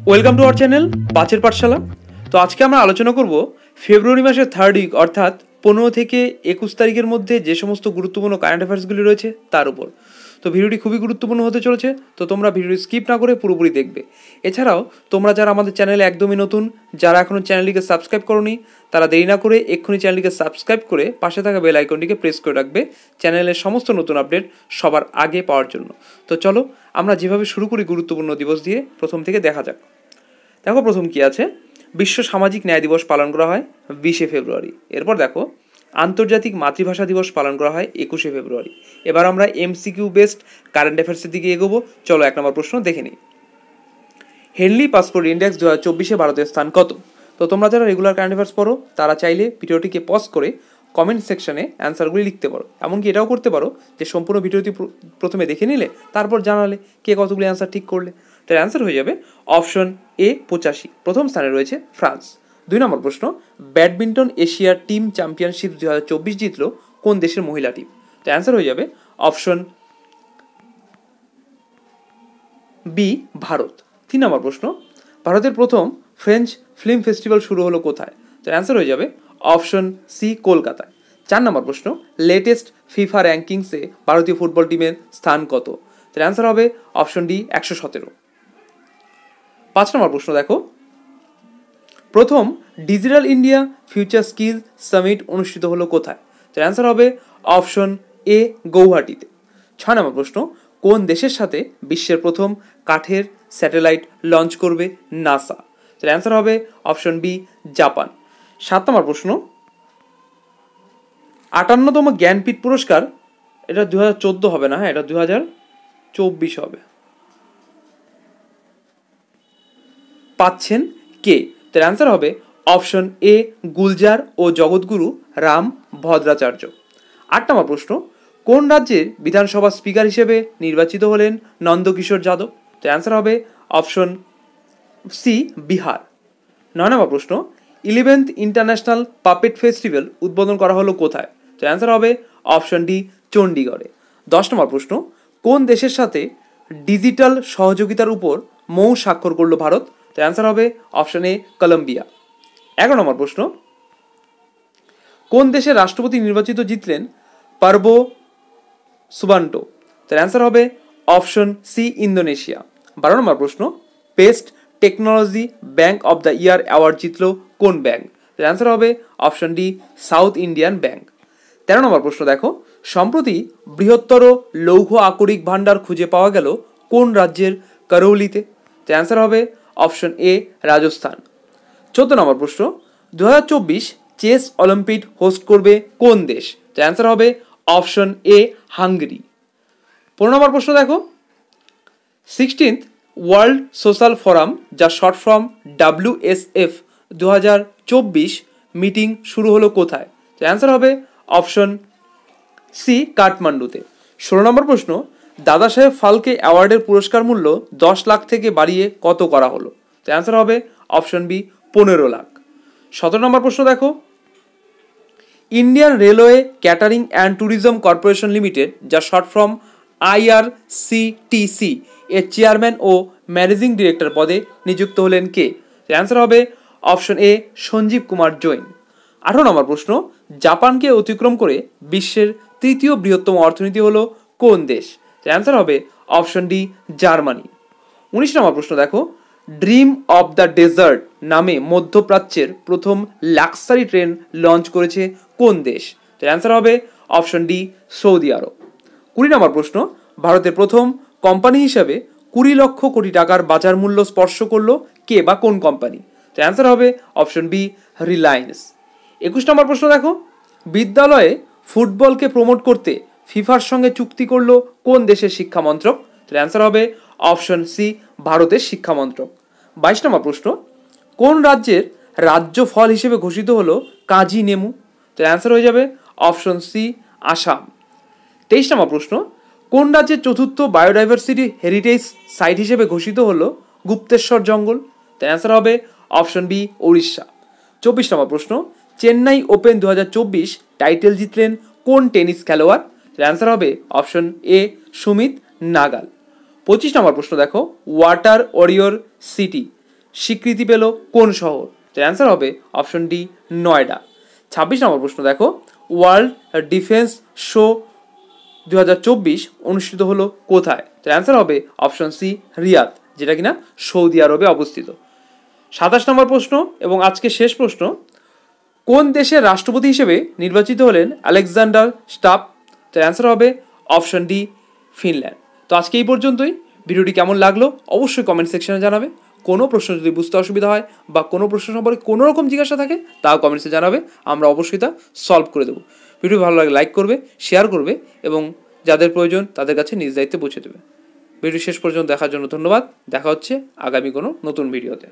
Welcome to our channel পাঁচের পাঠশালা। তো আজকে আমরা আলোচনা করব ফেব্রুয়ারি মাসের থার্ড উইক অর্থাৎ 15 থেকে 21 তারিখের মধ্যে যে সমস্ত গুরুত্বপূর্ণ কারেন্ট অ্যাফেয়ার্সগুলি রয়েছে তার উপর। তো ভিডিওটি খুবই গুরুত্বপূর্ণ হতে চলেছে, তো তোমরা ভিডিওটি স্কিপ না করে পুরোপুরি দেখবে। এছাড়াও তোমরা যারা আমাদের চ্যানেলে একদমই নতুন, যারা এখনও চ্যানেলটিকে সাবস্ক্রাইব করোনি, তারা দেরি না করে এক্ষুনি চ্যানেলটিকে সাবস্ক্রাইব করে পাশে থাকা বেল আইকনটিকে প্রেস করে রাখবে চ্যানেলের সমস্ত নতুন আপডেট সবার আগে পাওয়ার জন্য। তো চলো আমরা যেভাবে শুরু করি গুরুত্বপূর্ণ দিবস দিয়ে, প্রথম থেকে দেখা যাক। দেখো প্রথম কি আছে, বিশ্ব সামাজিক ন্যায় দিবস পালন করা হয় 20শে ফেব্রুয়ারি। এরপর দেখো আন্তর্জাতিক মাতৃভাষা দিবস পালন করা হয় 21শে ফেব্রুয়ারি। এবার আমরা এমসিকিউ বেসড কারেন্ট অ্যাফেয়ার্সের দিকে এগোবো। চলো 1 নম্বর প্রশ্ন দেখে নিই। হেনলি পাসপোর্ট ইন্ডেক্স 2024-এ ভারতের স্থান কত? তো তোমরা যারা রেগুলার কারেন্ট অ্যাফেয়ার্স পড়ো তারা চাইলে ভিডিওটিকে পজ করে কমেন্ট সেকশনে অ্যান্সারগুলি লিখতে পারো। এমনকি এটাও করতে পারো যে সম্পূর্ণ ভিডিওটি প্রথমে দেখে নিলে তারপর জানালে কে কতগুলি অ্যান্সার ঠিক করলে। তার অ্যান্সার হয়ে যাবে অপশন এ 85, প্রথম স্থানে রয়েছে ফ্রান্স। 2 নম্বর প্রশ্ন, ব্যাডমিন্টন এশিয়ার টিম চ্যাম্পিয়নশিপ 2024 জিতল কোন দেশের মহিলা টিম? তো অ্যান্সার হয়ে যাবে অপশন বি ভারত। 3 নম্বর প্রশ্ন, ভারতের প্রথম ফ্রেঞ্চ ফিল্ম ফেস্টিভ্যাল শুরু হলো কোথায়? তো অ্যান্সার হয়ে যাবে অপশন সি কলকাতায়। 4 নম্বর প্রশ্ন, লেটেস্ট ফিফা র্যাঙ্কিংসে ভারতীয় ফুটবল টিমের স্থান কত? তো অ্যান্সার হবে অপশন ডি 117। 5 নম্বর প্রশ্ন দেখো, প্রথম digital India future skill summit অনুষ্ঠিত হলো কোথায়? তো অ্যান্সার হবে অপশন এ গৌহাটিতে। 6 নম্বর প্রশ্ন, কোন দেশের সাথে বিশ্বের প্রথম কাঠের স্যাটেলাইট লঞ্চ করবে নাসা? তো অ্যান্সার হবে অপশন বি জাপান। 7 নম্বর প্রশ্ন, 58তম জ্ঞানপীঠ পুরস্কার, এটা 2014 হবে না, হ্যাঁ এটা 2024 হবে, পাচ্ছেন কে? তো অ্যান্সার হবে অপশন এ গুলজার ও জগৎগুরু রাম ভদ্রাচার্য। 8 নম্বর প্রশ্ন, কোন রাজ্যের বিধানসভা স্পিকার হিসেবে নির্বাচিত হলেন নন্দকিশোর যাদব? তো অ্যান্সার হবে অপশন সি বিহার। 9 নম্বর প্রশ্ন, 11th ইন্টারন্যাশনাল পাপেট ফেস্টিভ্যাল উদ্বোধন করা হলো কোথায়? তো অ্যান্সার হবে অপশন ডি চণ্ডীগড়ে। 10 নম্বর প্রশ্ন, কোন দেশের সাথে ডিজিটাল সহযোগিতার উপর মৌ স্বাক্ষর করলো ভারত? তো অ্যান্সার হবে অপশন এ কলম্বিয়া। 11 নম্বর প্রশ্ন, কোন দেশের রাষ্ট্রপতি নির্বাচিত জিতলেন পার্বো সুবান্টো? তার অ্যান্সার হবে অপশন সি ইন্দোনেশিয়া। 12 নম্বর প্রশ্ন, best technology bank of the year award জিতল কোন ব্যাংক? তার অ্যান্সার হবে option D south Indian bank. 13 নম্বর প্রশ্ন দেখো, সম্প্রতি বৃহত্তর লৌহ আকরিক ভাণ্ডার খুঁজে পাওয়া গেল কোন রাজ্যের করৌলিতে? তার অ্যান্সার হবে অপশন এ রাজস্থান। 14 নম্বর প্রশ্ন, 2024 চেস অলিম্পিক হোস্ট করবে কোন দেশ? তার অ্যান্সার হবে অপশন এ হাঙ্গেরি। 15 নম্বর প্রশ্ন দেখো, 16th ওয়ার্ল্ড সোশ্যাল ফোরাম, যা শর্ট ফর্ম WSF 2024 মিটিং শুরু হলো কোথায়? তো অ্যান্সার হবে অপশন সি কাঠমান্ডুতে। 16 নম্বর প্রশ্ন, দাদা সাহেব ফালকে অ্যাওয়ার্ডের পুরস্কার মূল্য 10 লাখ থেকে বাড়িয়ে কত করা হলো? তো অ্যান্সার হবে অপশন বি 15 লাখ। 17 নম্বর প্রশ্ন দেখো, Indian railway catering and tourism corporation limited, যা শর্ট ফর্ম IRCTC এর চেয়ারম্যান ও ম্যানেজিং ডিরেক্টর পদে নিযুক্ত হলেন কে? অ্যান্সার হবে অপশন এ সঞ্জীব কুমার জৈন। 18 নম্বর প্রশ্ন, জাপানকে অতিক্রম করে বিশ্বের তৃতীয় বৃহত্তম অর্থনীতি হলো কোন দেশ? অ্যান্সার হবে অপশন ডি জার্মানি। 19 নম্বর প্রশ্ন দেখো, ড্রিম অফ দ্য ডেজার্ট নামে মধ্যপ্রাচ্যের প্রথম লাক্সারি ট্রেন লঞ্চ করেছে কোন দেশ? অ্যান্সার হবে অপশন ডি সৌদি আরব। 20 নম্বর প্রশ্ন, ভারতের প্রথম কোম্পানি হিসাবে 20 লক্ষ কোটি টাকার বাজার মূল্য স্পর্শ করলো কে বা কোন কোম্পানি? অ্যান্সার হবে অপশন বি রিলায়েন্স। 21 নম্বর প্রশ্ন দেখো, বিদ্যালয়ে ফুটবলকে প্রমোট করতে ফিফার সঙ্গে চুক্তি করলো কোন দেশের শিক্ষা মন্ত্রক? অ্যান্সার হবে অপশন সি ভারতের শিক্ষা মন্ত্রক। 22 নম্বর প্রশ্ন, কোন রাজ্যের রাজ্য ফল হিসেবে ঘোষিত হলো কাজি নেমু? তো অ্যান্সার হয়ে যাবে অপশন সি আসাম। 23 নম্বর প্রশ্ন, কোন রাজ্যের চতুর্থ বায়োডাইভার্সিটি হেরিটেজ সাইট হিসেবে ঘোষিত হলো গুপ্তেশ্বর জঙ্গল? তো অ্যান্সার হবে অপশন বি উড়িষ্যা। 24 নম্বর প্রশ্ন, চেন্নাই ওপেন 2024 টাইটেল জিতলেন কোন টেনিস খেলোয়াড়? অ্যান্সার হবে অপশন এ সুমিত নাগাল। 25 নম্বর প্রশ্ন দেখো, ওয়াটার ওয়ারিয়র সিটি স্বীকৃতি পেল কোন শহর? তো অ্যান্সার হবে অপশন ডি নয়ডা। 26 নম্বর প্রশ্ন দেখো, ওয়ার্ল্ড ডিফেন্স শো 2024 অনুষ্ঠিত হলো কোথায়? তো অ্যান্সার হবে অপশন সি রিয়াদ, যেটা কিনা সৌদি আরবে অবস্থিত। 27 নম্বর প্রশ্ন এবং আজকে শেষ প্রশ্ন, কোন দেশের রাষ্ট্রপতি হিসেবে নির্বাচিত হলেন আলেকজান্ডার স্টাপ? তো অ্যান্সার হবে অপশন ডি ফিনল্যান্ড। তো আজকে এই পর্যন্তই। ভিডিওটি কেমন লাগলো অবশ্যই কমেন্ট সেকশনে জানাবে। কোনো প্রশ্ন যদি বুঝতে অসুবিধা হয় বা কোনো প্রশ্ন সম্পর্কে কোনো রকম জিজ্ঞাসা থাকে তাও কমেন্টসে জানাবে, আমরা অবশ্যই তা সলভ করে দেবো। ভিডিও ভালো লাগে লাইক করবে, শেয়ার করবে এবং যাদের প্রয়োজন তাদের কাছে নিজ দায়িত্বে পৌঁছে দেবে। ভিডিও শেষ পর্যন্ত দেখার জন্য ধন্যবাদ। দেখা হচ্ছে আগামী কোনো নতুন ভিডিওতে।